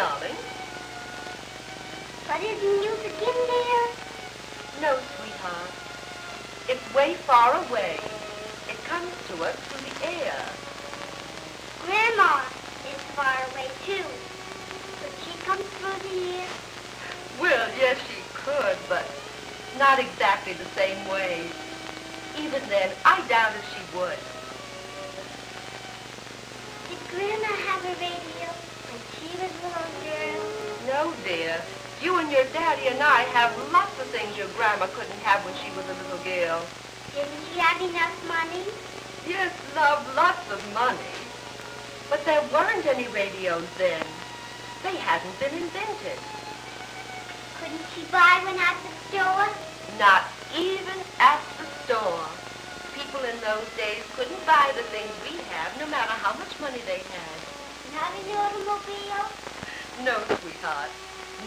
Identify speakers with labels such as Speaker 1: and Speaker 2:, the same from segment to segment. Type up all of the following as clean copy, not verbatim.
Speaker 1: darling.
Speaker 2: But isn't music in there?
Speaker 1: No, sweetheart. It's way far away. It comes to us through the air.
Speaker 2: Grandma is far away, too. Could she come through the air?
Speaker 1: Well, yes, she could, but not exactly the same way. Even then, I doubt if she would.
Speaker 2: Did Grandma have a radio when she was a little girl?
Speaker 1: No, dear. You and your daddy and I have lots of things your grandma couldn't have when she was a little girl.
Speaker 2: Didn't she have enough money?
Speaker 1: Yes, love, lots of money. But there weren't any radios then. They hadn't been invented.
Speaker 2: Couldn't she buy one at the store?
Speaker 1: Not even at the store. People in those days couldn't buy the things we have, no matter how much money they had.
Speaker 2: Not an automobile?
Speaker 1: No, sweetheart.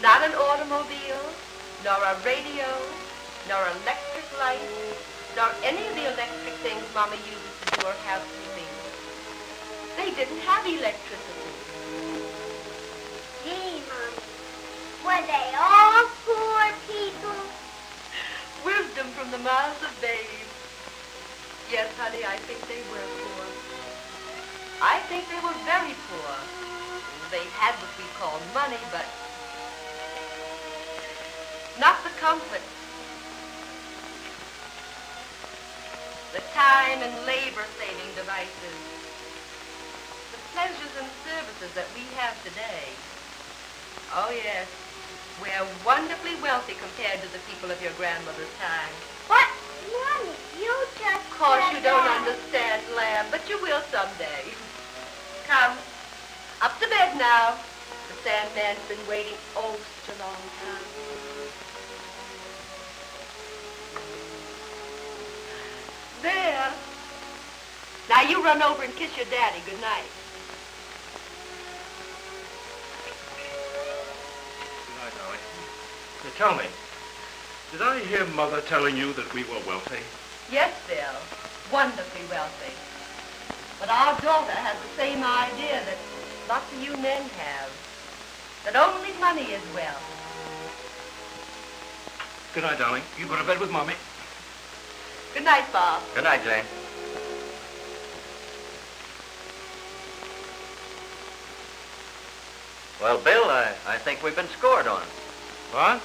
Speaker 1: Not an automobile, nor a radio, nor electric light, nor any of the electric things Mama uses to do her housekeeping. They didn't have electricity.
Speaker 2: Gee, Mommy, were they all poor people?
Speaker 1: Wisdom from the mouths of babes. Yes, honey, I think they were poor. I think they were very poor. They had what we call money, but not the comfort, the time and labor-saving devices, the pleasures and services that we have today. Oh, yes, we're wonderfully wealthy compared to the people of your grandmother's time.
Speaker 2: What? Mommy, you just
Speaker 1: Of course
Speaker 2: said
Speaker 1: you don't
Speaker 2: that.
Speaker 1: understand, Lamb, but you will someday. Come, up to bed now. The Sandman's been waiting oh such a long time. There. Now you run over and kiss your daddy. Good night.
Speaker 3: Good night, darling. Now, tell me, did I hear Mother telling you that we were wealthy?
Speaker 1: Yes, Bill. Wonderfully wealthy. But our daughter has the same idea that lots of you men have. That only money is wealth.
Speaker 3: Good night, darling. You go to bed with Mommy.
Speaker 1: Good night, Bob.
Speaker 4: Good night, Jane. Well, Bill, I think we've been scored on.
Speaker 3: What?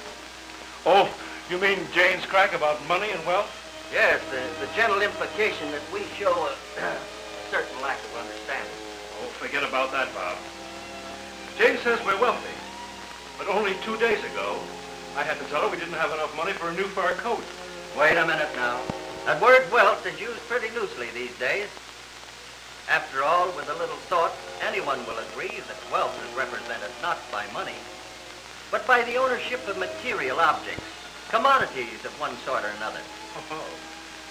Speaker 3: Oh, you mean Jane's crack about money and wealth?
Speaker 4: Yes, the gentle implication that we show a certain lack of understanding.
Speaker 3: Oh, forget about that, Bob. Jane says we're wealthy. But only 2 days ago, I had to tell her we didn't have enough money for a new fur coat.
Speaker 4: Wait a minute now. That word wealth is used pretty loosely these days. After all, with a little thought, anyone will agree that wealth is represented not by money, but by the ownership of material objects, commodities of one sort or another.
Speaker 3: Oh,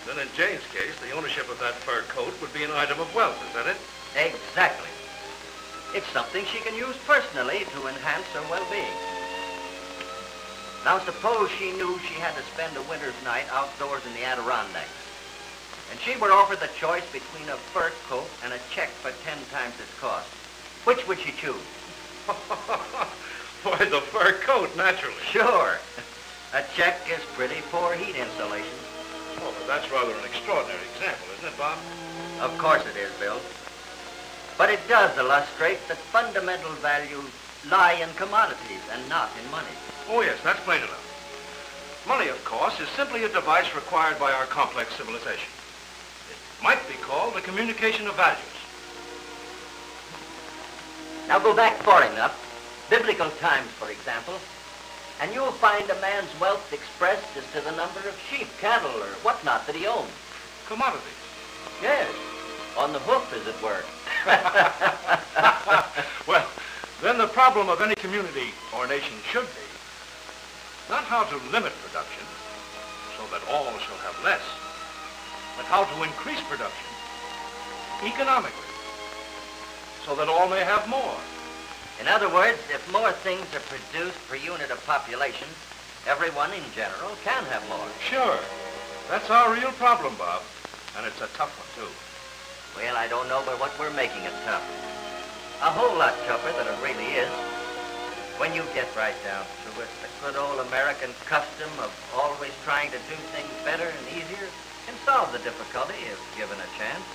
Speaker 3: then in Jane's case, the ownership of that fur coat would be an item of wealth, is that it?
Speaker 4: Exactly. It's something she can use personally to enhance her well-being. Now, suppose she knew she had to spend a winter's night outdoors in the Adirondacks, and she were offered the choice between a fur coat and a check for 10 times its cost. Which would she choose?
Speaker 3: Why, the fur coat, naturally.
Speaker 4: Sure. A check is pretty poor heat insulation.
Speaker 3: Oh, but that's rather an extraordinary example, isn't it, Bob?
Speaker 4: Of course it is, Bill. But it does illustrate that fundamental values lie in commodities and not in money.
Speaker 3: Oh, yes, that's plain enough. Money, of course, is simply a device required by our complex civilization. It might be called a communication of values.
Speaker 4: Now go back far enough, biblical times, for example, and you'll find a man's wealth expressed as to the number of sheep, cattle, or whatnot that he owned.
Speaker 3: Commodities.
Speaker 4: Yes, on the hoof, as it were.
Speaker 3: Well, then the problem of any community or nation should be not how to limit production so that all shall have less, but how to increase production economically so that all may have more.
Speaker 4: In other words, if more things are produced per unit of population, everyone in general can have more.
Speaker 3: Sure. That's our real problem, Bob. And it's a tough one, too.
Speaker 4: Well, I don't know but what we're making it tough. A whole lot tougher than it really is. When you get right down to it, the good old American custom of always trying to do things better and easier can solve the difficulty if given a chance.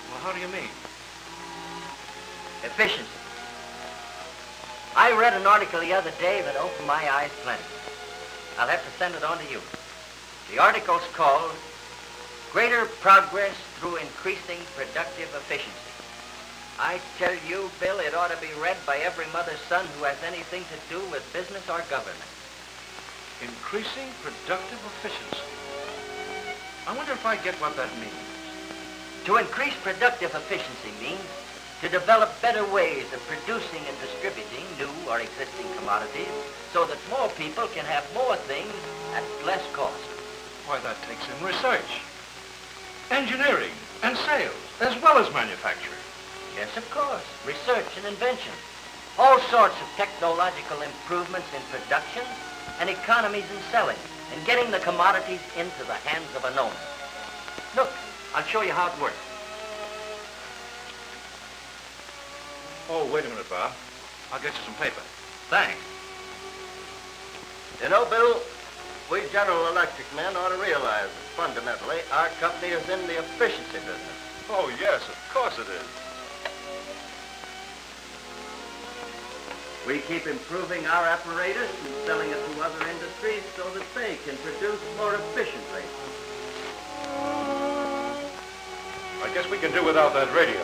Speaker 3: Well, how do you mean?
Speaker 4: Efficiency. I read an article the other day that opened my eyes plenty. I'll have to send it on to you. The article's called Greater Progress Through Increasing Productive Efficiency. I tell you, Bill, it ought to be read by every mother's son who has anything to do with business or government.
Speaker 3: Increasing productive efficiency. I wonder if I get what that means.
Speaker 4: To increase productive efficiency means to develop better ways of producing and distributing new or existing commodities so that more people can have more things at less cost.
Speaker 3: Why, that takes in research, engineering, and sales, as well as manufacturing.
Speaker 4: Yes, of course. Research and invention. All sorts of technological improvements in production and economies in selling and getting the commodities into the hands of an owner. Look, I'll show you how it works.
Speaker 3: Oh, wait a minute, Bob. I'll get you some paper.
Speaker 4: Thanks.
Speaker 5: You know, Bill, we General Electric men ought to realize that fundamentally our company is in the efficiency business.
Speaker 3: Oh, yes, of course it is.
Speaker 4: We keep improving our apparatus and selling it to other industries so that they can produce more efficiently.
Speaker 3: I guess we can do without that radio.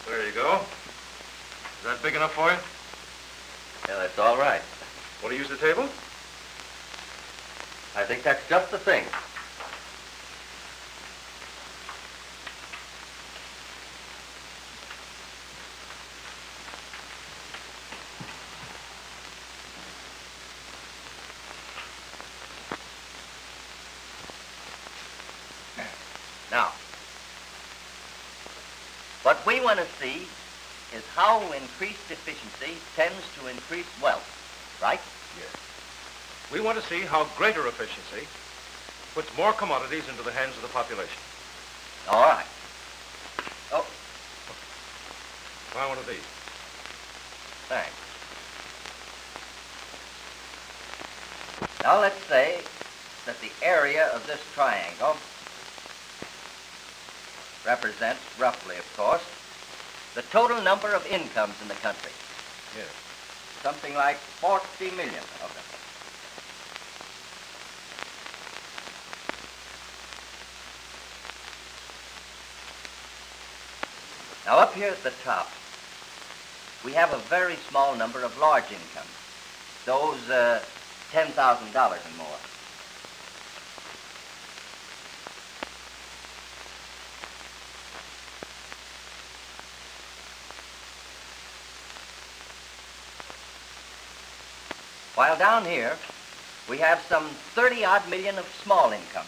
Speaker 3: There you go. Is that big enough for you?
Speaker 4: Yeah, that's all right.
Speaker 3: Want to use the table?
Speaker 4: I think that's just the thing. Now, what we want to see is how increased efficiency tends to increase wealth, right?
Speaker 3: Yes. We want to see how greater efficiency puts more commodities into the hands of the population.
Speaker 4: All right. Oh,
Speaker 3: Try one of these.
Speaker 4: thanks. Now let's say that the area of this triangle represents, roughly of course, the total number of incomes in the country.
Speaker 3: Yes.
Speaker 4: Something like 40 million of them. Now up here at the top, we have a very small number of large incomes. Those $10,000 and more. While down here, we have some 30-odd million of small incomes.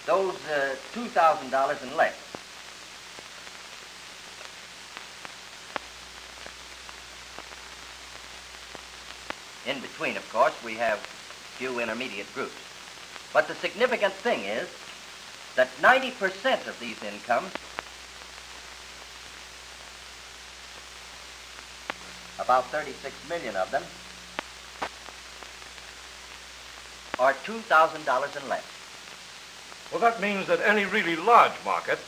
Speaker 4: Those $2,000 and less. In between, of course, we have few intermediate groups. But the significant thing is that 90% of these incomes, about 36 million of them, are $2,000 and less.
Speaker 3: Well, that means that any really large market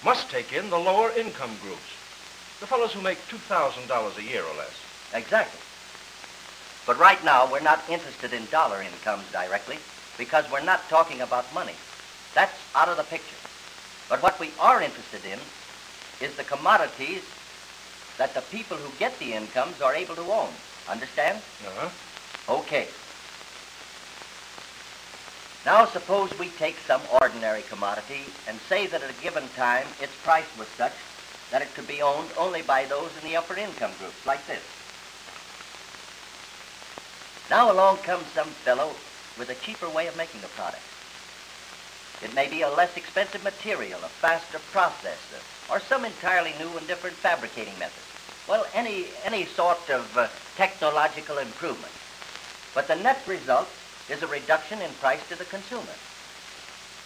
Speaker 3: must take in the lower income groups. The fellows who make $2,000 a year or less.
Speaker 4: Exactly. But right now, we're not interested in dollar incomes directly because we're not talking about money. That's out of the picture. But what we are interested in is the commodities that the people who get the incomes are able to own. Understand?
Speaker 3: Uh-huh.
Speaker 4: Okay. Now suppose we take some ordinary commodity and say that at a given time its price was such that it could be owned only by those in the upper income groups, like this. Now along comes some fellow with a cheaper way of making the product. It may be a less expensive material, a faster process, or some entirely new and different fabricating method. Well, any sort of technological improvement. But the net result is a reduction in price to the consumer.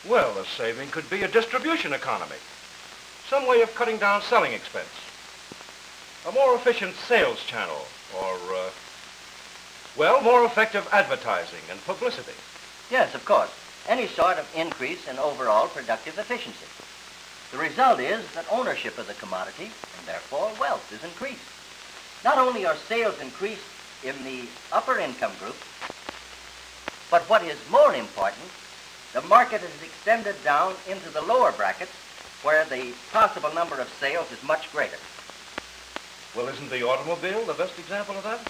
Speaker 3: Well, a saving could be a distribution economy. Some way of cutting down selling expense. A more efficient sales channel, or, well, more effective advertising and publicity.
Speaker 4: Yes, of course. Any sort of increase in overall productive efficiency. The result is that ownership of the commodity, and therefore wealth, is increased. Not only are sales increased in the upper income group, but what is more important, the market is extended down into the lower brackets where the possible number of sales is much greater.
Speaker 3: Well, isn't the automobile the best example of that?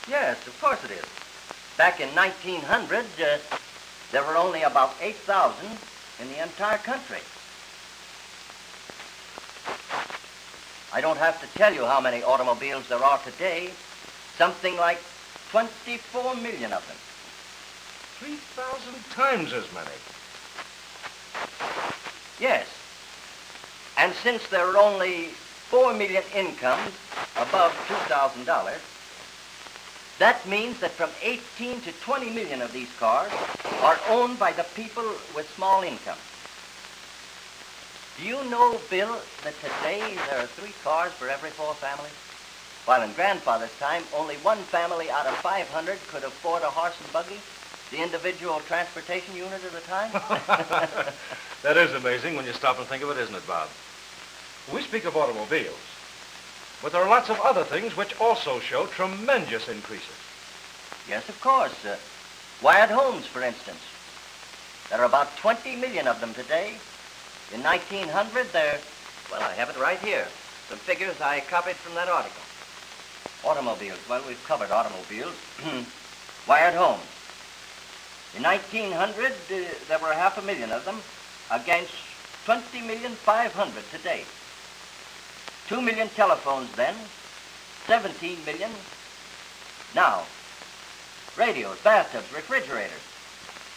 Speaker 4: Yes, of course it is. Back in 1900, there were only about 8,000 in the entire country. I don't have to tell you how many automobiles there are today. Something like 24 million of them.
Speaker 3: 3,000 times as many.
Speaker 4: Yes. And since there are only 4 million incomes above $2,000, that means that from 18 to 20 million of these cars are owned by the people with small incomes. Do you know, Bill, that today there are 3 cars for every 4 families? While in Grandfather's time, only 1 family out of 500 could afford a horse and buggy, the individual transportation unit at a time.
Speaker 3: That is amazing when you stop and think of it, isn't it, Bob? We speak of automobiles, but there are lots of other things which also show tremendous increases.
Speaker 4: Yes, of course. Wired homes, for instance. There are about 20 million of them today. In 1900, well, I have it right here. Some figures I copied from that article. Automobiles. Well, we've covered automobiles. Wired homes. In 1900, there were 500,000 of them against 20,500,000 today. 2 million telephones then, 17 million now. Radios, bathtubs, refrigerators.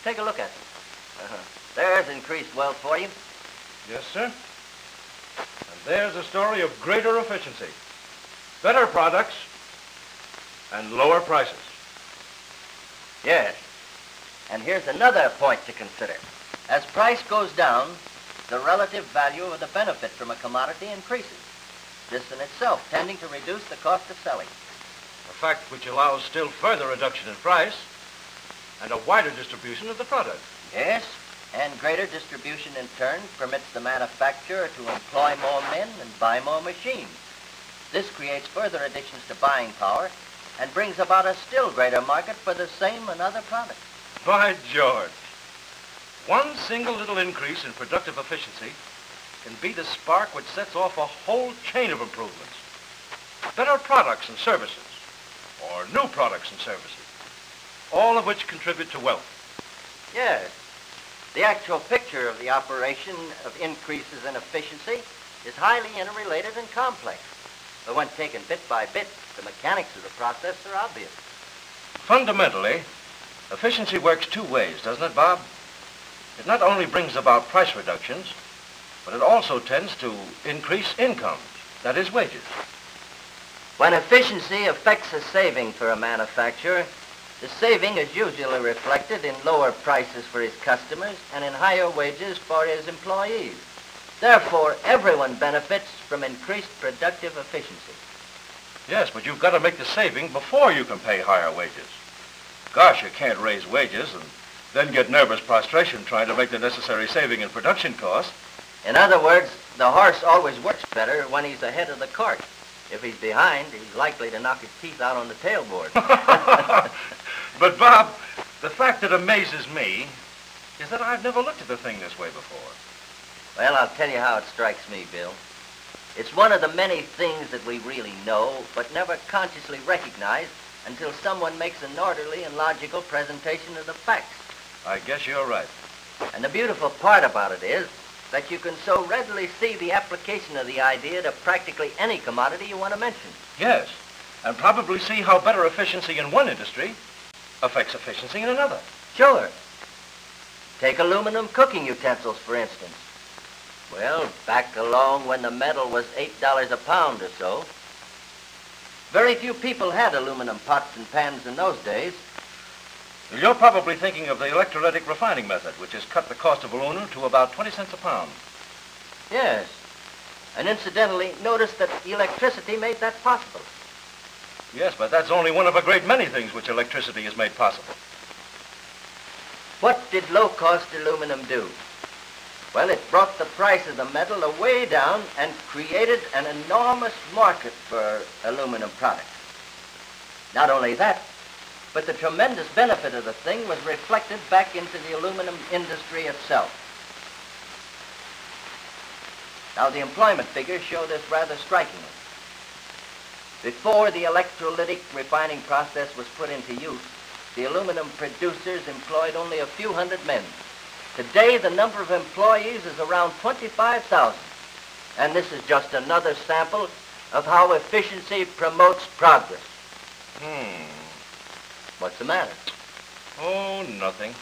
Speaker 4: Take a look at them. There's increased wealth for you.
Speaker 3: Yes, sir. And there's a story of greater efficiency, better products, and lower prices.
Speaker 4: Yes. And here's another point to consider. As price goes down, the relative value of the benefit from a commodity increases. This in itself tending to reduce the cost of selling.
Speaker 3: A fact which allows still further reduction in price and a wider distribution of the product.
Speaker 4: Yes, and greater distribution in turn permits the manufacturer to employ more men and buy more machines. This creates further additions to buying power and brings about a still greater market for the same and other products.
Speaker 3: By George, one single little increase in productive efficiency can be the spark which sets off a whole chain of improvements. Better products and services, or new products and services, all of which contribute to wealth.
Speaker 4: Yes. The actual picture of the operation of increases in efficiency is highly interrelated and complex. But when taken bit by bit, the mechanics of the process are obvious.
Speaker 3: Fundamentally, efficiency works 2 ways, doesn't it, Bob? It not only brings about price reductions, but it also tends to increase incomes, that is, wages.
Speaker 4: When efficiency affects a saving for a manufacturer, the saving is usually reflected in lower prices for his customers and in higher wages for his employees. Therefore, everyone benefits from increased productive efficiency.
Speaker 3: Yes, but you've got to make the saving before you can pay higher wages. Gosh, you can't raise wages and then get nervous prostration trying to make the necessary saving in production costs.
Speaker 4: In other words, the horse always works better when he's ahead of the cart. If he's behind, he's likely to knock his teeth out on the tailboard.
Speaker 3: But, Bob, the fact that amazes me is that I've never looked at the thing this way before.
Speaker 4: Well, I'll tell you how it strikes me, Bill. It's one of the many things that we really know, but never consciously recognize until someone makes an orderly and logical presentation of the facts.
Speaker 3: I guess you're right.
Speaker 4: And the beautiful part about it is that you can so readily see the application of the idea to practically any commodity you want to mention.
Speaker 3: Yes, and probably see how better efficiency in one industry affects efficiency in another.
Speaker 4: Sure. Take aluminum cooking utensils, for instance. Well, back along when the metal was $8 a pound or so, very few people had aluminum pots and pans in those days.
Speaker 3: You're probably thinking of the electrolytic refining method, which has cut the cost of aluminum to about 20 cents a pound.
Speaker 4: Yes. And incidentally, notice that electricity made that possible.
Speaker 3: Yes, but that's only one of a great many things which electricity has made possible.
Speaker 4: What did low-cost aluminum do? Well, it brought the price of the metal way down and created an enormous market for aluminum products. Not only that, but the tremendous benefit of the thing was reflected back into the aluminum industry itself. Now, the employment figures show this rather strikingly. Before the electrolytic refining process was put into use, the aluminum producers employed only a few hundred men. Today, the number of employees is around 25,000. And this is just another sample of how efficiency promotes progress. What's the matter?
Speaker 3: Oh, nothing.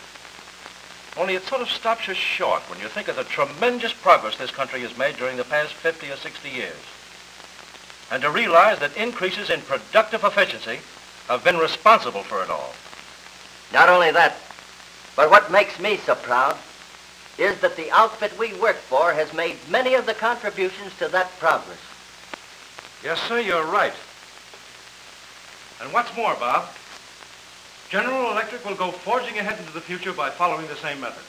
Speaker 3: Only it sort of stops you short when you think of the tremendous progress this country has made during the past 50 or 60 years. And to realize that increases in productive efficiency have been responsible for it all.
Speaker 4: Not only that, but what makes me so proud is that the outfit we work for has made many of the contributions to that progress.
Speaker 3: Yes, sir, you're right. And what's more, Bob, General Electric will go forging ahead into the future by following the same method.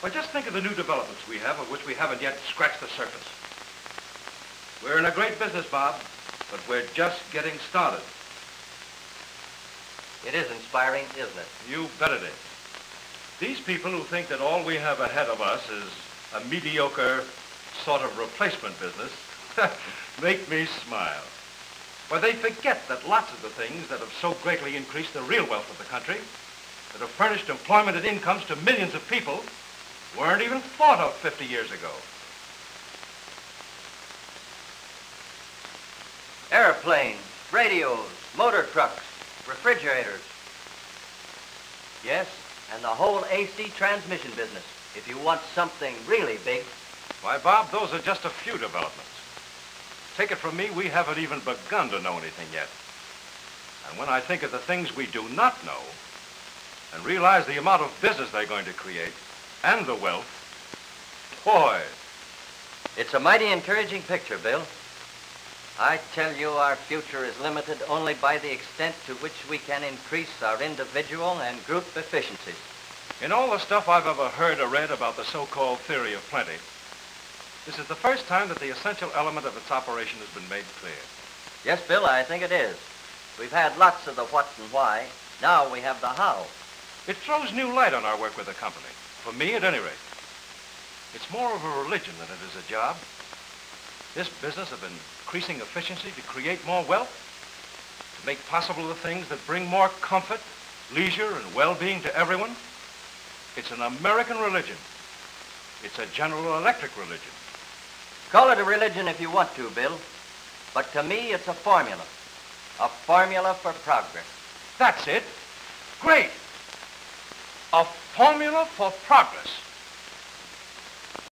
Speaker 3: But just think of the new developments we have, of which we haven't yet scratched the surface. We're in a great business, Bob, but we're just getting started.
Speaker 4: It is inspiring, isn't it?
Speaker 3: You bet it is. These people who think that all we have ahead of us is a mediocre sort of replacement business make me smile. For they forget that lots of the things that have so greatly increased the real wealth of the country, that have furnished employment and incomes to millions of people, weren't even thought of 50 years ago.
Speaker 4: Airplanes, radios, motor trucks, refrigerators. Yes, and the whole AC transmission business, if you want something really big.
Speaker 3: Why, Bob, those are just a few developments. Take it from me, we haven't even begun to know anything yet. And when I think of the things we do not know, and realize the amount of business they're going to create, and the wealth, boy.
Speaker 4: It's a mighty encouraging picture, Bill. I tell you, our future is limited only by the extent to which we can increase our individual and group efficiencies.
Speaker 3: In all the stuff I've ever heard or read about the so-called theory of plenty, this is the first time that the essential element of its operation has been made clear.
Speaker 4: Yes, Bill, I think it is. We've had lots of the what and why. Now we have the how.
Speaker 3: It throws new light on our work with the company. For me, at any rate. It's more of a religion than it is a job. This business of increasing efficiency to create more wealth, to make possible the things that bring more comfort, leisure, and well-being to everyone, it's an American religion. It's a General Electric religion.
Speaker 4: Call it a religion if you want to, Bill. But to me, it's a formula. A formula for progress.
Speaker 3: That's it. Great. A formula for progress.